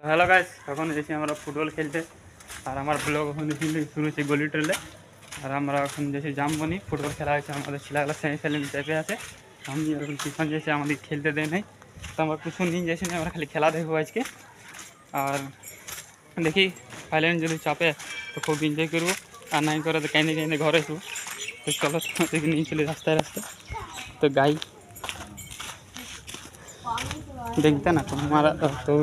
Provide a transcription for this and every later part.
Hello guys, এখন এসেছি আমরা ফুটবল খেলতে। আর আমার ব্লগ এখন শুরু হচ্ছে গলি ট্রেলে। আর আমরা এখন যেছি জামবনি, ফুটবল খেলা হয়েছে আমাদের ছেলেগুলা সেমিফাইনাল চেপে আছে। আমি এখন পিছন যেছি, আমাদের খেলতে দেয় নাই, তো আমরা কিছু নিয়ে যাইছি না, আমরা খালি খেলা দেখবো আজকে। আর দেখি ফাইনাল যদি চাপে তো খুব এনজয় করবো, আর নাই করে তো কাইনে কাইনে ঘরে আসবো। তো চলো তোমাদেরকে নিয়ে চলে রাস্তায় রাস্তায়। তো গাই দেখতে না তোমার তো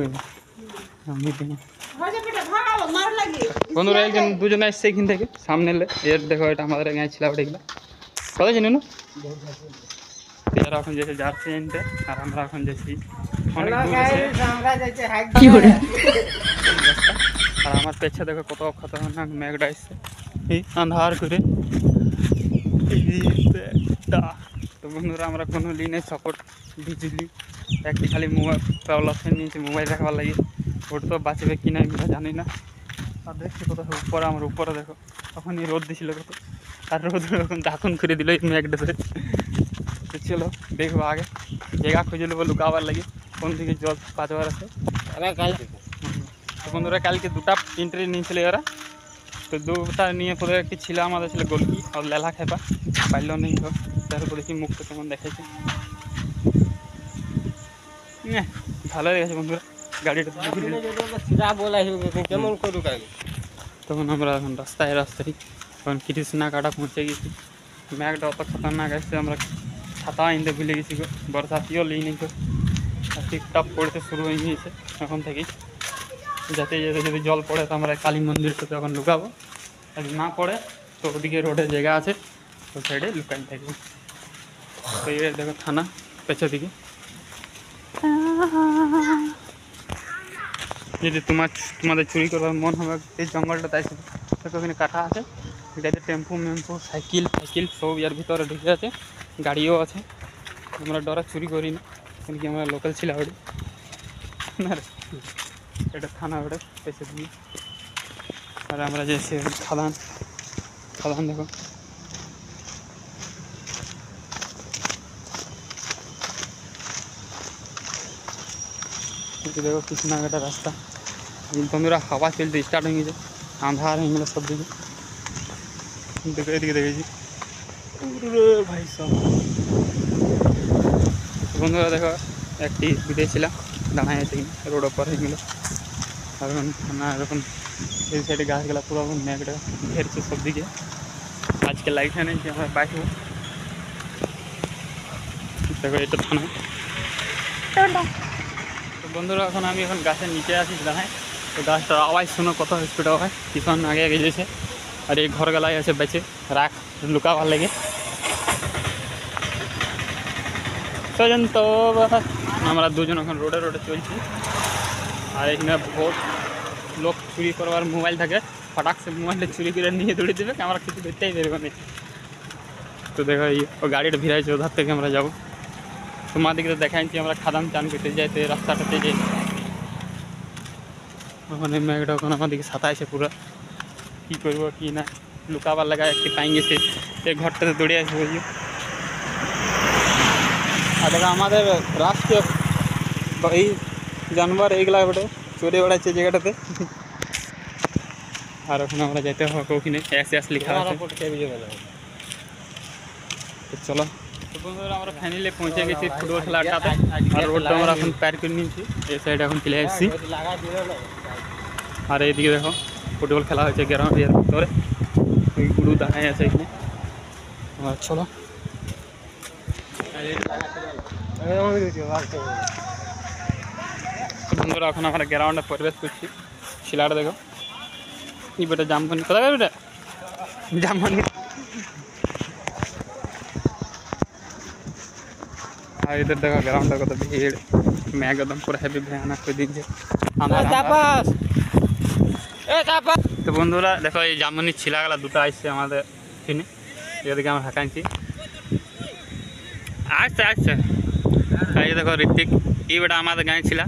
বন্ধুরা একজন দুজনে এসছে এখান থেকে সামনে এর দেখো, এটা আমাদের গায়ে ছিল ওটা এগুলো কথা জানি না। এরা এখন যেতে যাচ্ছে এনতে, আর আমরা এখন যেছি অনেক দূর আছে। আর আমার পেছে দেখো কত খতরনাক মেঘটা এসছে এই আন্ধার করে। তো বন্ধুরা আমরা কোনো লিনে সাপোর্ট বিজলি একটি খালি মোবাইল অপশন নিয়েছি মোবাইল দেখাবার লাগে, ওটা তো বাঁচবে কিনা আমরা জানি না। আর দেখছি কোথাও উপরে, আমার উপরে দেখো তখনই রোদ দিছিল কত, আর রোদ এখন দাখন করে দিল এই মেঘটাতে। তো চলো দেখবো আগে জায়গা খুঁজে নেবো লুকাবার লাগে কোন দিকে জল বাঁচবার আছে। তো বন্ধুরা কালকে দুটা এন্ট্রি নিয়েছিল এরা, তো দুটা নিয়ে পরে একটি ছিল আমাদের ছিল গোলকি আর লেলা খেপা পাইলেও নেই হোক, তারপর দেখি মুখটা কেমন দেখাইছে। ভালো দেখেছে বন্ধুরা গাড়িটা কেমন করুক। তখন আমরা এখন রাস্তায় এখন কৃষ্ণা কাটা পৌঁছে গেছি। মেঘটা অত খতরনাক আসছে, আমরা ছাতা আনতে ভুলে গেছি গো, বরসাতিও লিই নি গো। আর টিপটাপ পড়তে শুরু হয়ে গিয়েছে এখন থেকেই, যাতে যেতে যদি জল পড়ে তো আমরা কালী মন্দিরটাতে এখন লুকাবো, আর না পড়ে তো ওদিকে রোডে জায়গা আছে তো সাইডে লুকাই থাকবো। তো এই দেখো থানা পেছর দিকে। যদি তোমাদের চুরি করবার মন হবে এই জঙ্গলটা, তাই ওখানে কাটা আছে, এটাতে টেম্পু মেম্পু সাইকেল সব ইয়ার ভিতরে ঢুকে আছে, গাড়িও আছে। আমরা ডরা চুরি করি না, কেন কি আমরা লোকাল ছিল ওটি না রে। এটা থানা ওটা পেছে দিকে। আর আমরা যে খাদান দেখো, দেখো কৃষ্ণাঘাটা রাস্তা। বন্ধুরা হাওয়া চলতে স্টার্ট হয়ে গেছে, আন্ধার হয়ে গেলো সব দিকে। দেখো এদিকে দেখেছি ভাই সব। বন্ধুরা দেখো একটি বিদেশ ছিলাম দাঁড়ায় আছে রোড ওপর হয়ে গেলো। আর এখন থানা এরকম এই সাইডে গাছগুলা পুরো মেঘটা ঘেরছে সব দিকে। আজকে লাইট নেই যে আমরা বাইক দেখো, এটা থানা। তো বন্ধুরা এখন আমি গাছের নিচে আছি দাঁড়ায়, তো গাছটার আওয়াজ শুনো কত স্পিড হয়, পিছন আগে আগে যেছে। আর এই ঘর গেলাই আছে বেঁচে রাখ লুকাবার লাগে। সেজন তো আমরা দুজন এখন রোডে চলছি। আর এখানে বহুত লোক চুরি করবার মোবাইল থাকে, ফটাক সে মোবাইলটা চুরি করে নিয়ে দৌড়ে দেবে, আমরা কিছু দেখতেই পারবো না। তো দেখো ও গাড়িটা ভিড়াইছে, ওধার থেকে আমরা যাবো। তোমাদেরকে তো দেখাইছি আমরা খাদান চান করতে যাইতে রাস্তাটাতে যাই। ওখানে মেঘটা ওখানে আমাদেরকে সাঁতাইছে পুরো, কী করবো কি না লুকাবার লাগা একটি পাই গেছে, এই ঘরটাতে দৌড়ে আসবো। আর দেখো আমাদের রাষ্ট্রীয় এই জানোয়ার এইগুলা ওটা চড়ে বেড়াচ্ছে জায়গাটাতে। আর ওখানে আমরা যেতে হবে, ওখানে এস লেখা আছে। চলো বন্ধুরা আমরা ফাইনালি পৌঁছে গেছি ফুটবল খেলাটাতে। আর রোডটা আমরা এখন পার করে নিয়েছি, এই সাইডে এখন চলে এসেছি। আর এইদিকে দেখো ফুটবল খেলা হয়েছে গ্রাউন্ডের ভিতরে, ওই গুরু দাঁড়ায় আছে এখানে। চলো বন্ধুরা এখন আমরা গ্রাউন্ডে প্রবেশ করছি। ছেলেটা দেখো এই বেটা জামবনি, কোথায় বেটা জামবনি। আর ইধর দেখো গ্রাউন্ডে কত ভিড়, মেঘ একদম পুরো হেভি ভয়ানক করে দিচ্ছে। তো বন্ধুরা দেখো এই জামবনির ছিলাগুলা দুটো আসছে আমাদের এখানে, এদিকে আমরা হাঁকাইছি। আচ্ছা এই দেখো ঋত্বিক, এই বেটা আমাদের গাঁয়ে ছিল।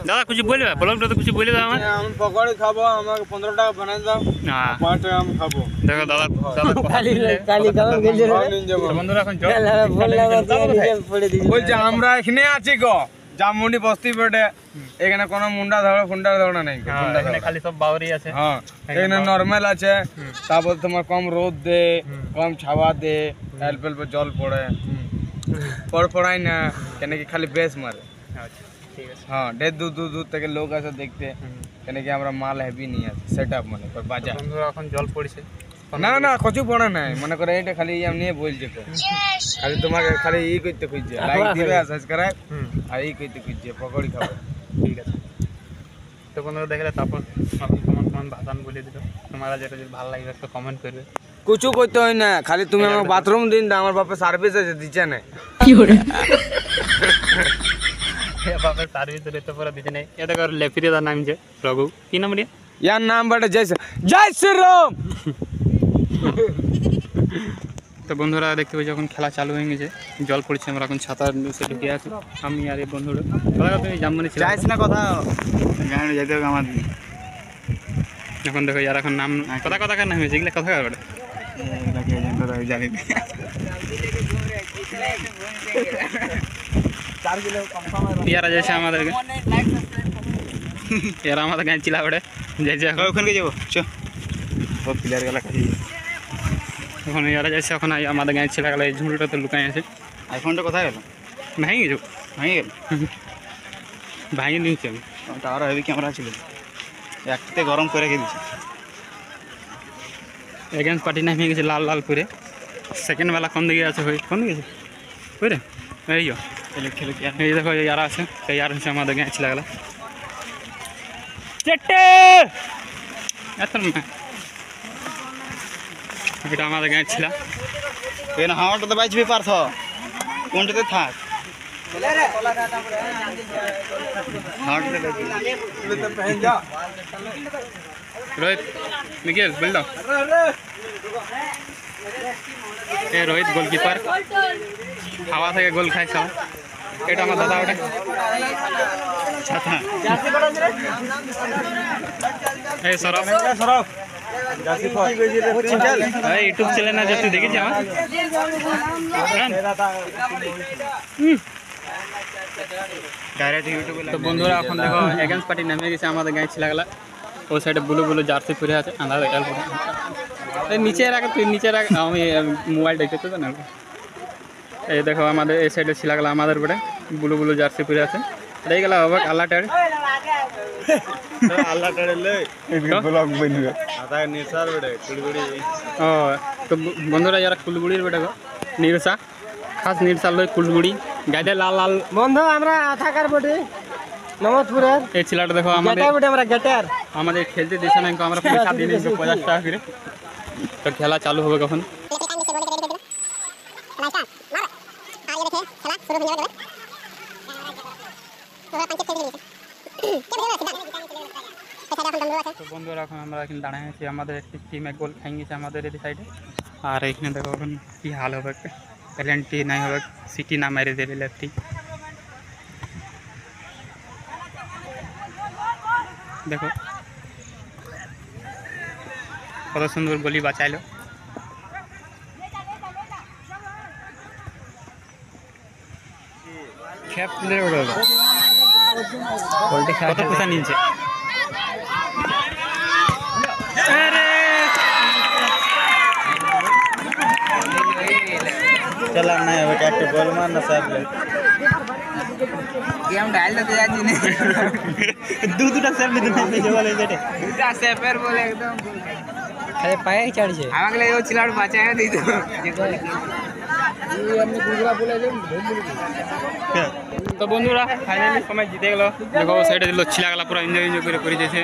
দাদা কিছু বলবে ব্লগটা তো কিছু বলে দাও আমার আমি পকোড়ি খাবো আমাকে 15 টাকা বানাই দাও হ্যাঁ 5 টাকা আমি খাবো দেখো দাদা কালি খাবার গেছে বন্ধুরা এখন বলছে আমরা এখানে আছি গো জামুন্ডি বস্তি পেটে এখানে কোনো মুন্ডা ধরা নেই এখানে খালি সব বাউরি আছে হ্যাঁ এখানে নরমাল আছে তারপর তোমার কম রোদ দে কম ছাওয়া দে অল্প অল্প জল পড়ে পড়াই না কেন কি খালি বেশ মারে আচ্ছা ঠিক আছে হ্যাঁ দূর দূর থেকে লোক আসে দেখতে কেন কি আমরা মাল হেভি নিয়ে আসি সেটআপ মানে বাজার বন্ধুরা এখন জল পড়ছে না না কিছু পড়ে নাই মনে করে এটা খালি আমি নিয়ে বলছে তো খালি তোমাকে খালি ই করতে খুঁজছে লাইক দিবে সাবস্ক্রাইব আর ই করতে খুঁজছে পকোড়ি খাবে ঠিক আছে তো বন্ধুরা দেখলে তারপর কমেন্ট ভাষণ বলে দিল তোমরা যেটা যদি ভালো লাগবে একটা কমেন্ট করবে কিছু করতে হয় না খালি তুমি আমার বাথরুম দিন দাও আমার বাপে সার্ভিস আছে দিচ্ছে না কি করে বাপের সার্ভিস দিতে পরে দিচ্ছে না এটা কর লেফিরে দা নাম যে রঘু কি নাম রে यार नाम बड़ा जय श्री राम তো বন্ধুরা দেখতে পাচ্ছি যখন খেলা চালু হয়ে গেছে জল পড়ছে আমরা এখন ছাতার নিচে ঢুকে আছি আমি আর এই বন্ধুরা দাদা তুমি জামমানি ছিল যাইছ না কথা গানে যাইতে হবে আমার এখন দেখো यार এখন নাম কথা কার নাম হয়েছে এগুলা কথা কার বড় লাগে জানতো তাই জানি 4 কিলো কম কম ইয়ারা যাচ্ছে আমাদেরকে यार আমাদের গান চিলা বড়ে যাইছে ওখানে যাবো চ ও প্লেয়ার গলা কাটি এখন ইয়ারা যাচ্ছে এখন আমাদের গান চিলা গেল এই ঝুঁড়িটা তো লুকাই আছে আইফোনটা কোথায় গেল ভাঙি গেছে ভাঙে গেল ভাঙি নিয়েছি আমি টাওয়ার হেভি ক্যামেরা ছিল একতে গরম করে রেখে দিয়েছি এগেন্স পার্টি না ভেঙে গেছে লাল লাল করে সেকেন্ড বেলা কোন দিকে আছে হয়ে কোন দিকে ওই রে এই খেলে এই দেখো ইয়ারা আছে এই ইয়ার হচ্ছে আমাদের গান চিলা গেল চেটে এত না এটা আমাদের গান ছিল কেন হাওয়াটাতে বাইচবি পারছ কোনটাতে থাক হাওয়াটাতে বাইচবি रोहित निखिल बोल दो ए रोहित गोलकीपर हवा থেকে গোল খাইছে এটা আমার দাদা ওটা ছাতা এই সরফ এই ইউটিউব চ্যানেল না যে তুই দেখেছিস আমার ডাইরেক্ট ইউটিউবে তো বন্ধুরা এখন দেখো এগেন্স পার্টি নামে গেছে আমাদের গায়ে ছিলাগলা ওই সাইডে ব্লু ব্লু জার্সি পরে আছে আন্ধার এই নিচে রাখা তুই নিচে রাখ আমি মোবাইল দেখতে তো না এই দেখো আমাদের এই সাইডে ছিলাগলা আমাদের পরে ব্লু ব্লু জার্সি পরে আছে এই গেল হবে আল্লাহ টাড় আল্লাহ টাড়ে লে ব্লগ বনবে আদা নেসার বড়ে কুলগুড়ি ও তো বন্ধুরা যারা কুলগুড়ির বেটা গো নিরসা খাস নিরসা লই কুলগুড়ি গাইডে লাল লাল বন্ধু আমরা থাকার বটে নমস্পুরের এই ছেলেটা দেখো আমাদের গেটার বটে আমরা গেটার আমাদের খেলতে দিছে না আমরা পয়সা দিয়ে দিয়েছি 50 টাকা করে তো খেলা চালু হবে কখন তো বন্ধুরা এখন আমরা এখানে দাঁড়ায় আছি আমাদের একটি টিমে গোল খাই গেছে আমাদের এই সাইডে আর এখানে দেখো এখন কি হাল হবে প্যালেন্টি নাই হবে সিটি না মেরে দেবে লেফটি দেখো কত সুন্দর গলি বাঁচাইলো কত পয়সা নিয়েছে चला नहीं अब क्या गोल मारना सब गेम डाल दे आज ने দুটা সেভ দিতে পেছে বলে যেটা দুটা সেপের বলে একদম আরে পায়ে চড় છે আমাকে ও চিলাড় বাঁচায় দিত এই আমি গুগরা বলে দেন তো বন্ধুরা ফাইনালি সময় জিতে গেল দেখো সাইডে দিল ছিলাগলা পুরো এনজয় করে করে দিয়েছে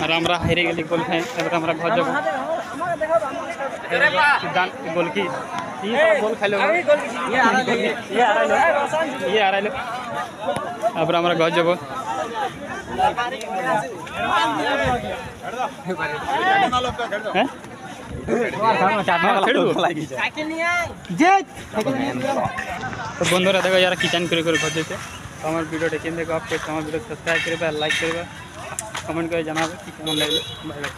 আর আমরা হেরে গেলি গোল খাই এবার আমরা ঘর যাবো গোল কি গোল খাইলো ইয়ে হারাইলো তারপরে আমরা ঘর যাবো হ্যাঁ তো বন্ধুরা দেখো যারা কিচেন করে করে খুঁজেছে তো আমার ভিডিওটা কেন দেখো, আমার ভিডিও সাবস্ক্রাইব করবে আর লাইক করবে, কমেন্ট করে জানাবে কি কেমন লাগলো। Bye bye.